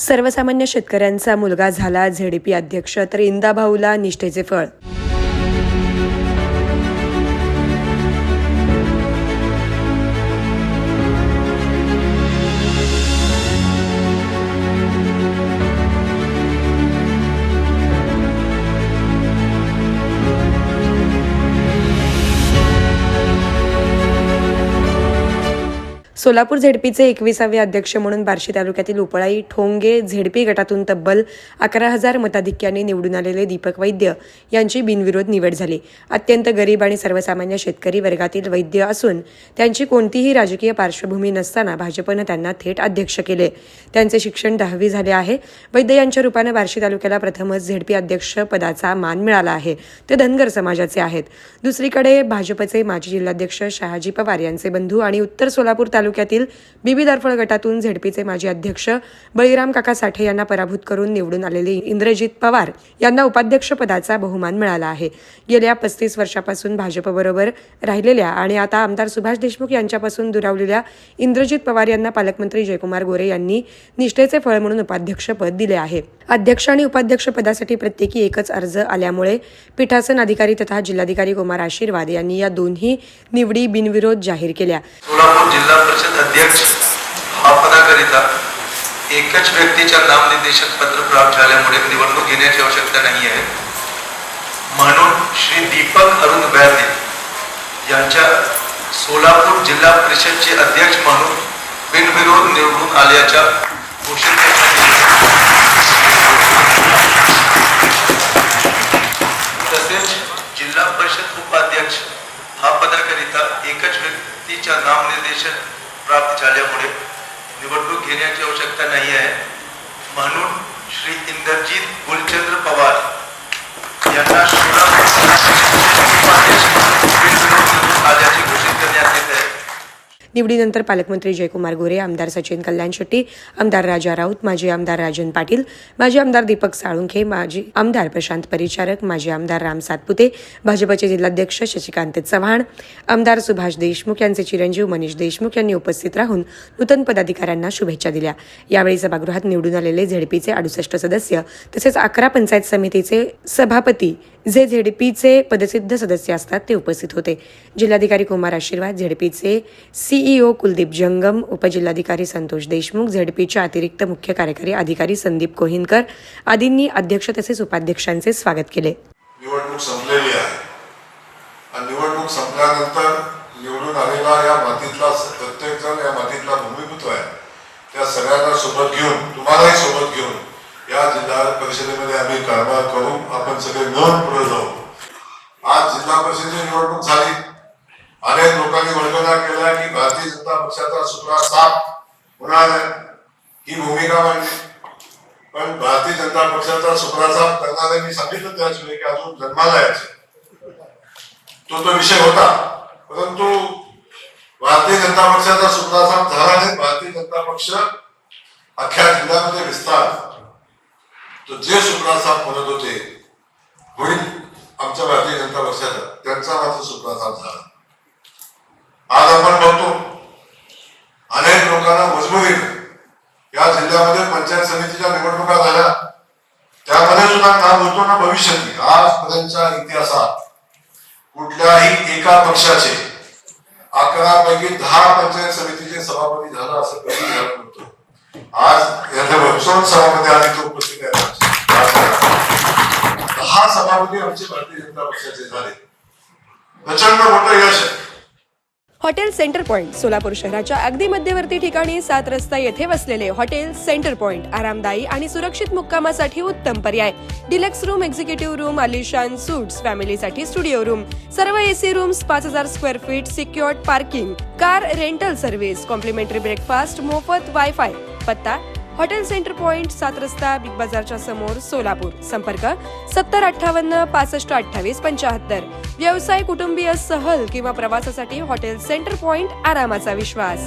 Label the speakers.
Speaker 1: सर्वसामान्य शेतकऱ्यांचा मुलगा झाला झेडपी अध्यक्ष, तर इंदाभाऊला निष्ठेचे फळ. सोलापूर झेडपीचे 21वे अध्यक्ष म्हणून बार्शी तालुक्यातील उपळाई ठोंगे झेडपी गटातून तब्बल 11,000 मताधिक्याने निवडून आलेले दीपक वैद्य यांची बिनविरोध निवड झाली. अत्यंत गरीब आणि सर्वसामान्य शेतकरी वर्गातील वैद्य असून त्यांची कोणतीही राजकीय पार्श्वभूमी नसताना भाजपनं त्यांना थेट अध्यक्ष केले. त्यांचे शिक्षण 10वी झाले आहे. वैद्य यांच्या रूपाने बार्शी तालुक्याला प्रथमच झेडपी अध्यक्ष पदाचा मान मिळाला आहे. ते धनगर समाजाचे आहेत. दुसरीकडे भाजपचे माजी जिल्हाध्यक्ष शहाजी पवार यांचे बंधू आणि उत्तर सोलापूर तालुक्यातील बीबी दारफळ गटातून झेडपीचे माजी अध्यक्ष बळीराम काका साठे यांना पराभूत करून निवडून आलेले इंद्रजित पवार यांना उपाध्यक्ष पदाचा बहुमान मिळाला आहे. गेल्या 35 वर्षापासून भाजपबरोबर राहिलेल्या आणि आता आमदार सुभाष देशमुख यांच्यापासून दुरावलेल्या इंद्रजित पवार यांना पालकमंत्री जयकुमार गोरे यांनी निष्ठेचे फळ म्हणून उपाध्यक्षपद दिले आहे. अध्यक्ष आणि उपाध्यक्ष पदासाठी प्रत्येकी एकच अर्ज आल्यामुळे पीठासन अधिकारी तथा जिल्हाधिकारी कुमार आशीर्वाद यांनी या दोन्ही निवडी बिनविरोध जाहीर केल्या.
Speaker 2: सोलापूर जिल्हा परिषद अध्यक्ष हा पदाकरिता एकच व्यक्तीच्या नामनिर्देशन पत्र प्राप्त झाल्यामुळे निवडणूक घेण्याची आवश्यकता नाही आहे, म्हणून श्री दीपक अरुण वैद्य यांच्या सोलापूर जिल्हा परिषदचे अध्यक्ष म्हणून बिनविरोध निवडून आल्याच्या घोषित तसेच जिल्हा परिषद उपाध्यक्ष हा पदाकरिता एकच व्यक्तीच्या नामनिर्देशन प्राप्त झाल्यामुळे निवडणूक घेण्याची आवश्यकता नाही आहे, म्हणून श्री इंद्रजित गुलचंद्र पवार यांना उपाध्यक्ष म्हणून आल्याचे घोषित करण्यात येत आहे.
Speaker 1: निवडीनंतर पालकमंत्री जयकुमार गोरे, आमदार सचिन कल्याण शेट्टी, आमदार राजा राऊत, माजी आमदार राजन पाटील, माजी आमदार दीपक साळुंखे, माजी आमदार प्रशांत परिचारक, माजी आमदार राम सातपुते, भाजपचे जिल्हाध्यक्ष शशिकांत चव्हाण, आमदार सुभाष देशमुख यांचे चिरंजीव मनीष देशमुख यांनी उपस्थित राहून नूतन पदाधिकाऱ्यांना शुभेच्छा दिल्या. यावेळी सभागृहात निवडून आलेले झेडपीचे 68 सदस्य तसेच 11 पंचायत समितीचे सभापती जे झेडपीचे पदसिद्ध सदस्य असतात ते उपस्थित होते. जिल्हाधिकारी कुमार आशीर्वाद, झेडपीचे सीईओ कुलदीप जंगम, उपजिल्हाधिकारी संतोष देशमुख, झेडपीच्या अतिरिक्त मुख्य कार्यकारी अधिकारी संदीप कोहिनकर आदींनी अध्यक्ष तसेच उपाध्यक्षांचे स्वागत केले.
Speaker 3: निवडणूक संपलेली आहे आणि निवडणूक संपल्यानंतर निवडून आलेला या मातीतला प्रत्येक जण या मातीतला भूमिपुत्र आहे. त्या सगळ्यांना सोबत घेऊन, तुम्हालाही सोबत घेऊन या जिल्हा परिषदेमध्ये आम्ही कारभार करू. आपण सगळे मिळून पुढे जाऊ. आज जिल्हा परिषदेची निवडणूक झाली. अनेक लोकांनी वल्गना केला की भारतीय जनता पक्षाचा सुपडा साफ होणार आहे, ही भूमिका मांडली. पण भारतीय जनता पक्षाचा सुपडा साफ करणारे मी सांगितलं त्याच वेळी की अजून जन्माला यायचे तो विषय होता. परंतु भारतीय जनता पक्षाचा सुपडा साफ झाला नाही. भारतीय जनता पक्ष अख्ख्या जिल्ह्यामध्ये विस्तार तो जे सुपडा साफ म्हणत होते होईल आमच्या भारतीय जनता पक्षाचा, त्यांचा मात्र सुपडा साफ झाला. आज आपण बघतो अनेक लोकांना मजबुरीने या जिल्ह्यामध्ये पंचायत समितीच्या निवडणुका झाल्या, त्यामध्ये सुद्धा काम होतो ना भविष्यात. आजपर्यंतच्या इतिहासात कुठल्याही एका पक्षाचे 11 पैकी 10 पंचायत समितीचे सभापती झालं असं कधी झालं नव्हतं. आज याच्या भरपूर सभापती आणि तो उपस्थित आहे. 10 सभापती आमचे भारतीय जनता पक्षाचे झाले. प्रचंड मोठं यश आहे.
Speaker 1: हॉटेल सेंटर पॉइंट सोलापूर शहराच्या अगदी मध्यवर्ती ठिकाणी 7 रस्ता येथे वसलेले हॉटेल सेंटर पॉइंट आरामदायी आणि सुरक्षित मुक्कामासाठी उत्तम पर्याय. डिलक्स रूम, एक्झिक्युटिव्ह रूम, आलिशान सूट्स, फॅमिलीसाठी स्टुडिओ रूम, सर्व AC rooms, 5,000 square feet, secured parking, car rental service, complimentary breakfast, मोफत वायफाय. पत्ता हॉटेल सेंटर पॉइंट, 7 रस्ता, बिग बाजारच्या समोर, सोलापूर. संपर्क 7058 65 28 75. व्यवसाय, कुटुंबीय, सहल किंवा प्रवासासाठी हॉटेल सेंटर पॉइंट आरामाचा विश्वास.